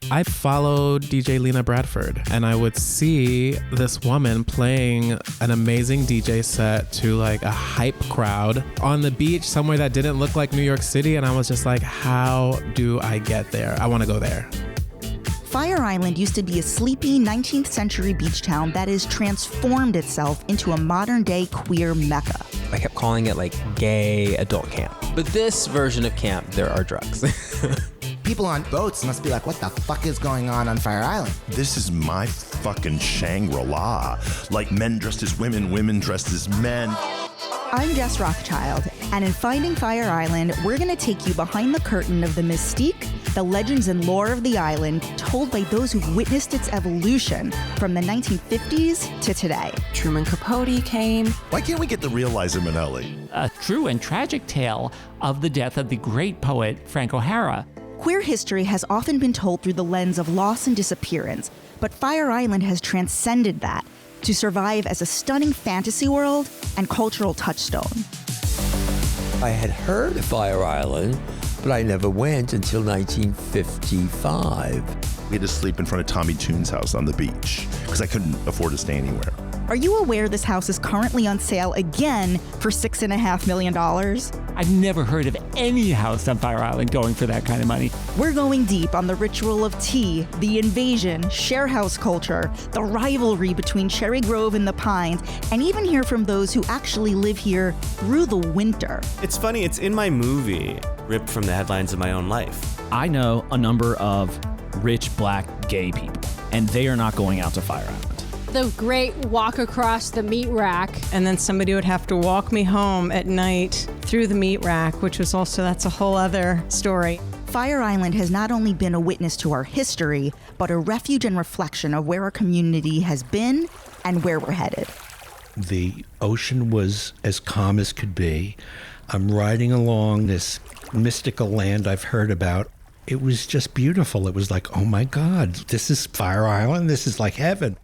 I followed DJ Lina Bradford, and I would see this woman playing an amazing DJ set to like a hype crowd on the beach somewhere that didn't look like New York City. And I was just like, how do I get there? I want to go there. Fire Island used to be a sleepy 19th century beach town that has transformed itself into a modern day queer mecca. I kept calling it like gay adult camp. But this version of camp, there are drugs. People on boats must be like, what the fuck is going on Fire Island? This is my fucking Shangri-La. Like men dressed as women, women dressed as men. I'm Jess Rothschild, and in Finding Fire Island, we're going to take you behind the curtain of the mystique, the legends and lore of the island, told by those who've witnessed its evolution from the 1950s to today. Truman Capote came. Why can't we get the real Liza Minnelli? A true and tragic tale of the death of the great poet Frank O'Hara. Queer history has often been told through the lens of loss and disappearance, but Fire Island has transcended that to survive as a stunning fantasy world and cultural touchstone. I had heard of Fire Island, but I never went until 1955. We had to sleep in front of Tommy Tune's house on the beach because I couldn't afford to stay anywhere. Are you aware this house is currently on sale again for $6.5 million? I've never heard of any house on Fire Island going for that kind of money. We're going deep on the ritual of tea, the invasion, share house culture, the rivalry between Cherry Grove and the Pines, and even hear from those who actually live here through the winter. It's funny, it's in my movie, ripped from the headlines of my own life. I know a number of rich black gay people, and they are not going out to Fire Island. The great walk across the meat rack. And then somebody would have to walk me home at night through the meat rack, which was also, that's a whole other story. Fire Island has not only been a witness to our history, but a refuge and reflection of where our community has been and where we're headed. The ocean was as calm as could be. I'm riding along this mystical land I've heard about. It was just beautiful. It was like, oh my God, this is Fire Island. This is like heaven.